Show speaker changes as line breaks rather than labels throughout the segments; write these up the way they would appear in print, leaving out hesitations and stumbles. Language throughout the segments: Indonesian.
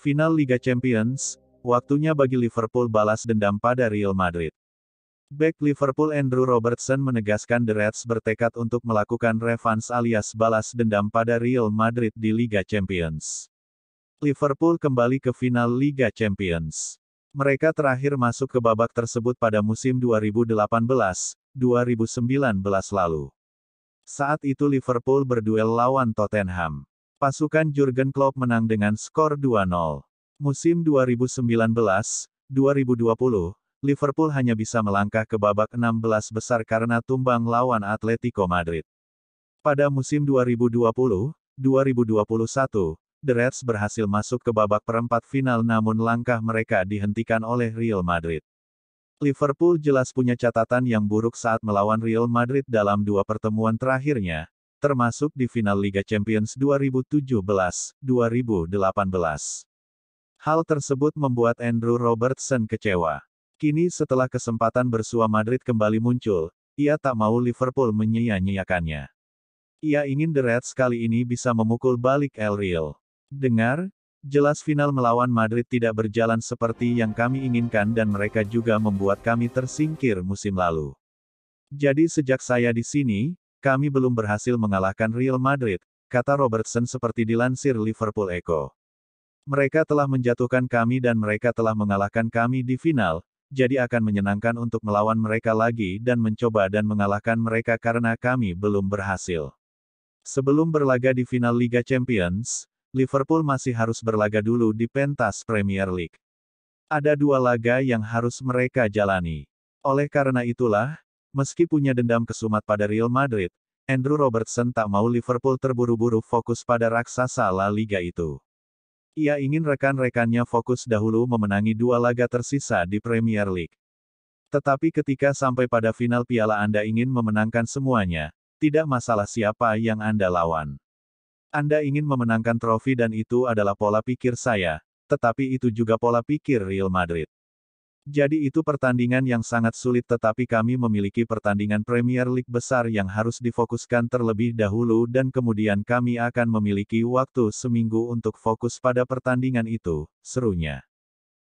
Final Liga Champions, waktunya bagi Liverpool balas dendam pada Real Madrid. Bek Liverpool Andrew Robertson menegaskan The Reds bertekad untuk melakukan revans alias balas dendam pada Real Madrid di Liga Champions. Liverpool kembali ke final Liga Champions. Mereka terakhir masuk ke babak tersebut pada musim 2018-2019 lalu. Saat itu Liverpool berduel lawan Tottenham. Pasukan Jurgen Klopp menang dengan skor 2-0. Musim 2019-2020, Liverpool hanya bisa melangkah ke babak 16 besar karena tumbang lawan Atletico Madrid. Pada musim 2020-2021, The Reds berhasil masuk ke babak perempat final namun langkah mereka dihentikan oleh Real Madrid. Liverpool jelas punya catatan yang buruk saat melawan Real Madrid dalam dua pertemuan terakhirnya, termasuk di final Liga Champions 2017-2018. Hal tersebut membuat Andrew Robertson kecewa. Kini setelah kesempatan bersua Madrid kembali muncul, ia tak mau Liverpool menyia-nyiakannya. Ia ingin The Reds kali ini bisa memukul balik El Real. Dengar, jelas final melawan Madrid tidak berjalan seperti yang kami inginkan dan mereka juga membuat kami tersingkir musim lalu. Jadi sejak saya di sini, kami belum berhasil mengalahkan Real Madrid, kata Robertson seperti dilansir Liverpool Echo. Mereka telah menjatuhkan kami dan mereka telah mengalahkan kami di final, jadi akan menyenangkan untuk melawan mereka lagi dan mencoba dan mengalahkan mereka karena kami belum berhasil. Sebelum berlaga di final Liga Champions, Liverpool masih harus berlaga dulu di pentas Premier League. Ada dua laga yang harus mereka jalani. Oleh karena itulah, meski punya dendam kesumat pada Real Madrid, Andrew Robertson tak mau Liverpool terburu-buru fokus pada raksasa La Liga itu. Ia ingin rekan-rekannya fokus dahulu memenangi dua laga tersisa di Premier League. Tetapi ketika sampai pada final Piala Anda ingin memenangkan semuanya, tidak masalah siapa yang Anda lawan. Anda ingin memenangkan trofi dan itu adalah pola pikir saya, tetapi itu juga pola pikir Real Madrid. Jadi itu pertandingan yang sangat sulit tetapi kami memiliki pertandingan Premier League besar yang harus difokuskan terlebih dahulu dan kemudian kami akan memiliki waktu seminggu untuk fokus pada pertandingan itu, serunya.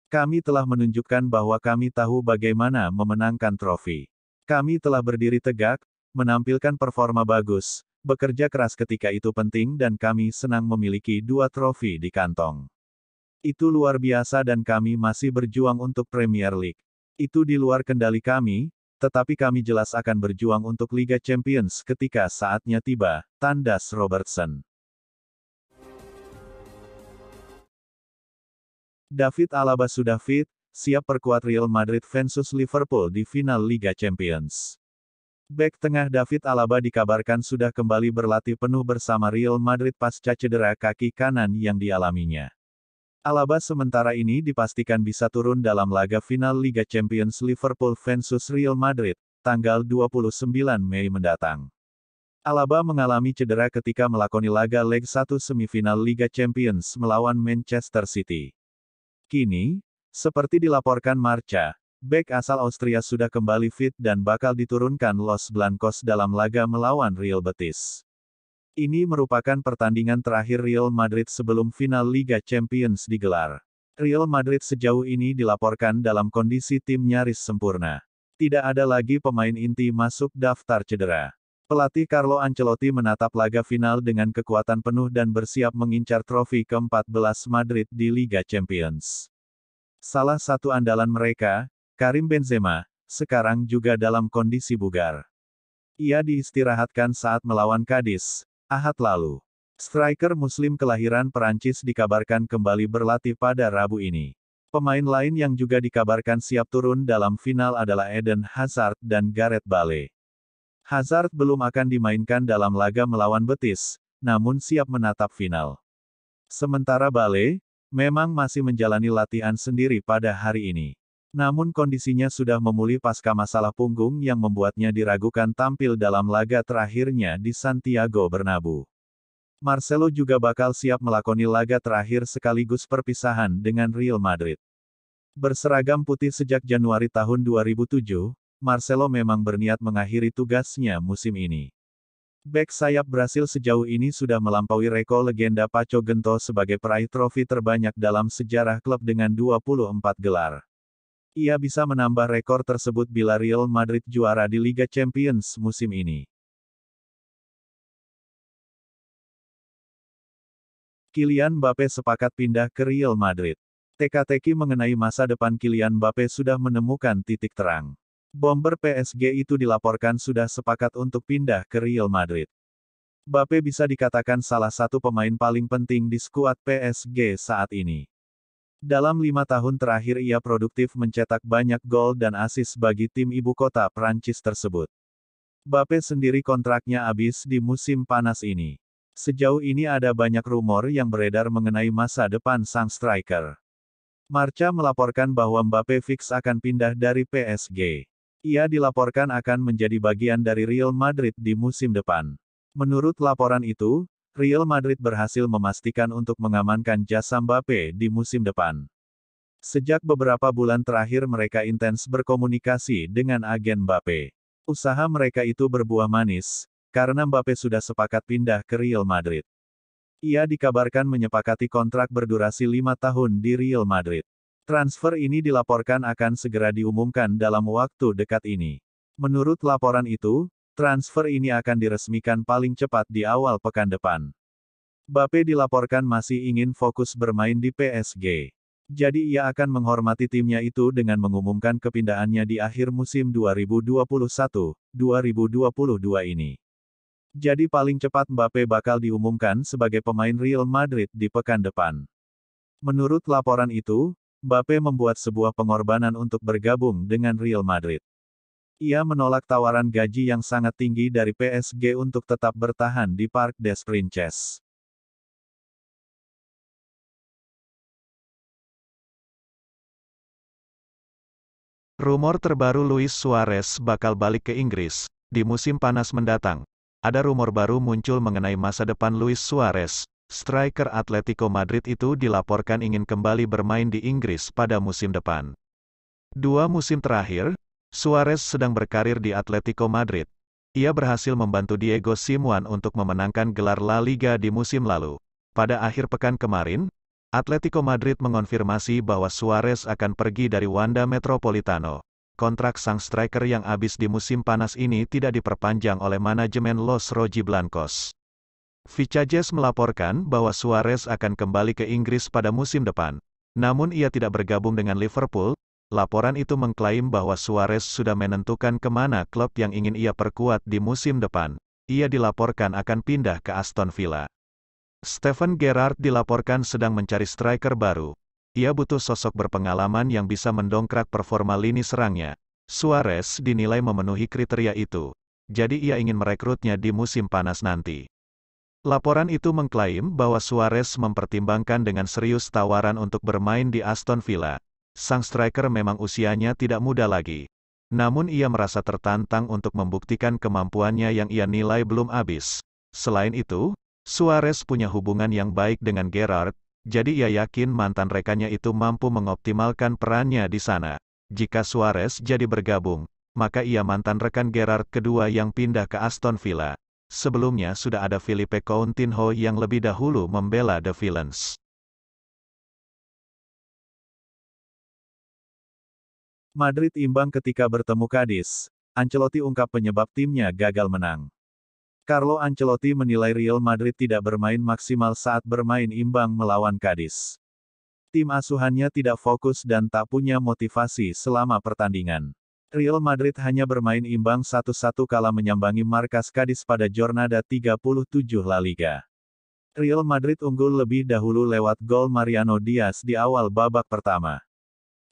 Kami telah menunjukkan bahwa kami tahu bagaimana memenangkan trofi. Kami telah berdiri tegak, menampilkan performa bagus, bekerja keras ketika itu penting dan kami senang memiliki dua trofi di kantong. Itu luar biasa dan kami masih berjuang untuk Premier League. Itu di luar kendali kami, tetapi kami jelas akan berjuang untuk Liga Champions ketika saatnya tiba, tandas Robertson. David Alaba sudah fit, siap perkuat Real Madrid versus Liverpool di final Liga Champions. Bek tengah David Alaba dikabarkan sudah kembali berlatih penuh bersama Real Madrid pasca cedera kaki kanan yang dialaminya. Alaba sementara ini dipastikan bisa turun dalam laga final Liga Champions Liverpool versus Real Madrid, tanggal 29 Mei mendatang. Alaba mengalami cedera ketika melakoni laga leg 1 semifinal Liga Champions melawan Manchester City. Kini, seperti dilaporkan Marca, bek asal Austria sudah kembali fit dan bakal diturunkan Los Blancos dalam laga melawan Real Betis. Ini merupakan pertandingan terakhir Real Madrid sebelum final Liga Champions digelar. Real Madrid sejauh ini dilaporkan dalam kondisi tim nyaris sempurna. Tidak ada lagi pemain inti masuk daftar cedera. Pelatih Carlo Ancelotti menatap laga final dengan kekuatan penuh dan bersiap mengincar trofi ke-14 Madrid di Liga Champions. Salah satu andalan mereka, Karim Benzema, sekarang juga dalam kondisi bugar. Ia diistirahatkan saat melawan Cadiz, Ahad lalu. Striker Muslim kelahiran Perancis dikabarkan kembali berlatih pada Rabu ini. Pemain lain yang juga dikabarkan siap turun dalam final adalah Eden Hazard dan Gareth Bale. Hazard belum akan dimainkan dalam laga melawan Betis, namun siap menatap final. Sementara Bale, memang masih menjalani latihan sendiri pada hari ini. Namun kondisinya sudah memulih pasca masalah punggung yang membuatnya diragukan tampil dalam laga terakhirnya di Santiago Bernabeu. Marcelo juga bakal siap melakoni laga terakhir sekaligus perpisahan dengan Real Madrid. Berseragam putih sejak Januari tahun 2007, Marcelo memang berniat mengakhiri tugasnya musim ini. Bek sayap Brasil sejauh ini sudah melampaui rekor legenda Paco Gento sebagai peraih trofi terbanyak dalam sejarah klub dengan 24 gelar. Ia bisa menambah rekor tersebut bila Real Madrid juara di Liga Champions musim ini. Kylian Mbappe sepakat pindah ke Real Madrid. Teka-teki mengenai masa depan Kylian Mbappe sudah menemukan titik terang. Bomber PSG itu dilaporkan sudah sepakat untuk pindah ke Real Madrid. Mbappe bisa dikatakan salah satu pemain paling penting di skuad PSG saat ini. Dalam 5 tahun terakhir ia produktif mencetak banyak gol dan assist bagi tim ibu kota Prancis tersebut. Mbappe sendiri kontraknya habis di musim panas ini. Sejauh ini ada banyak rumor yang beredar mengenai masa depan sang striker. Marca melaporkan bahwa Mbappe fix akan pindah dari PSG. Ia dilaporkan akan menjadi bagian dari Real Madrid di musim depan. Menurut laporan itu, Real Madrid berhasil memastikan untuk mengamankan jasa Mbappe di musim depan. Sejak beberapa bulan terakhir mereka intens berkomunikasi dengan agen Mbappe. Usaha mereka itu berbuah manis, karena Mbappe sudah sepakat pindah ke Real Madrid. Ia dikabarkan menyepakati kontrak berdurasi 5 tahun di Real Madrid. Transfer ini dilaporkan akan segera diumumkan dalam waktu dekat ini. Menurut laporan itu, transfer ini akan diresmikan paling cepat di awal pekan depan. Mbappe dilaporkan masih ingin fokus bermain di PSG. Jadi ia akan menghormati timnya itu dengan mengumumkan kepindahannya di akhir musim 2021-2022 ini. Jadi paling cepat Mbappe bakal diumumkan sebagai pemain Real Madrid di pekan depan. Menurut laporan itu, Mbappe membuat sebuah pengorbanan untuk bergabung dengan Real Madrid. Ia menolak tawaran gaji yang sangat tinggi dari PSG untuk tetap bertahan di Parc des Princes.
Rumor terbaru Luis Suarez bakal balik ke Inggris di musim panas mendatang. Ada rumor baru muncul mengenai masa depan Luis Suarez. Striker Atletico Madrid itu dilaporkan ingin kembali bermain di Inggris pada musim depan. 2 musim terakhir, Suarez sedang berkarir di Atletico Madrid. Ia berhasil membantu Diego Simeone untuk memenangkan gelar La Liga di musim lalu. Pada akhir pekan kemarin, Atletico Madrid mengonfirmasi bahwa Suarez akan pergi dari Wanda Metropolitano. Kontrak sang striker yang habis di musim panas ini tidak diperpanjang oleh manajemen Los Rojiblancos. Vicajes melaporkan bahwa Suarez akan kembali ke Inggris pada musim depan. Namun ia tidak bergabung dengan Liverpool. Laporan itu mengklaim bahwa Suarez sudah menentukan kemana klub yang ingin ia perkuat di musim depan. Ia dilaporkan akan pindah ke Aston Villa. Steven Gerrard dilaporkan sedang mencari striker baru. Ia butuh sosok berpengalaman yang bisa mendongkrak performa lini serangnya. Suarez dinilai memenuhi kriteria itu. Jadi ia ingin merekrutnya di musim panas nanti. Laporan itu mengklaim bahwa Suarez mempertimbangkan dengan serius tawaran untuk bermain di Aston Villa. Sang striker memang usianya tidak muda lagi. Namun ia merasa tertantang untuk membuktikan kemampuannya yang ia nilai belum habis. Selain itu, Suarez punya hubungan yang baik dengan Gerrard, jadi ia yakin mantan rekannya itu mampu mengoptimalkan perannya di sana. Jika Suarez jadi bergabung, maka ia mantan rekan Gerrard kedua yang pindah ke Aston Villa. Sebelumnya sudah ada Philippe Coutinho yang lebih dahulu membela The Villains.
Madrid imbang ketika bertemu Cadiz. Ancelotti ungkap penyebab timnya gagal menang. Carlo Ancelotti menilai Real Madrid tidak bermain maksimal saat bermain imbang melawan Cadiz. Tim asuhannya tidak fokus dan tak punya motivasi selama pertandingan. Real Madrid hanya bermain imbang 1-1 kala menyambangi markas Cadiz pada Jornada 37 La Liga. Real Madrid unggul lebih dahulu lewat gol Mariano Diaz di awal babak pertama.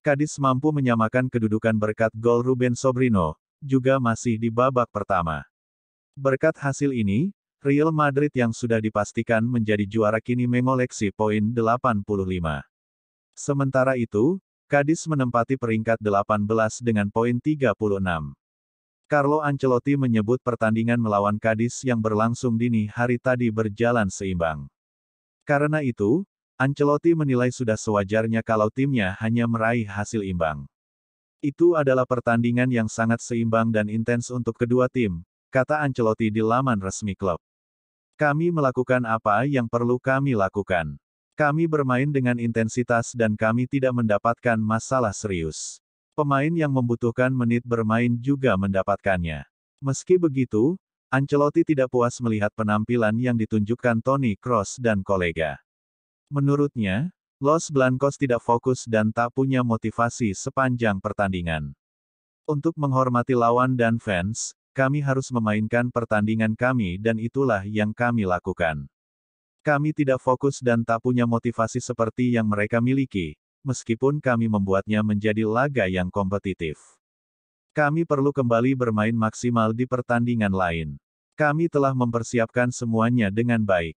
Cadiz mampu menyamakan kedudukan berkat gol Ruben Sobrino, juga masih di babak pertama. Berkat hasil ini, Real Madrid yang sudah dipastikan menjadi juara kini mengoleksi poin 85. Sementara itu, Cadiz menempati peringkat 18 dengan poin 36. Carlo Ancelotti menyebut pertandingan melawan Cadiz yang berlangsung dini hari tadi berjalan seimbang. Karena itu, Ancelotti menilai sudah sewajarnya kalau timnya hanya meraih hasil imbang. Itu adalah pertandingan yang sangat seimbang dan intens untuk kedua tim, kata Ancelotti di laman resmi klub. Kami melakukan apa yang perlu kami lakukan. Kami bermain dengan intensitas dan kami tidak mendapatkan masalah serius. Pemain yang membutuhkan menit bermain juga mendapatkannya. Meski begitu, Ancelotti tidak puas melihat penampilan yang ditunjukkan Toni Kroos dan kolega. Menurutnya, Los Blancos tidak fokus dan tak punya motivasi sepanjang pertandingan. Untuk menghormati lawan dan fans, kami harus memainkan pertandingan kami dan itulah yang kami lakukan. Kami tidak fokus dan tak punya motivasi seperti yang mereka miliki, meskipun kami membuatnya menjadi laga yang kompetitif. Kami perlu kembali bermain maksimal di pertandingan lain. Kami telah mempersiapkan semuanya dengan baik.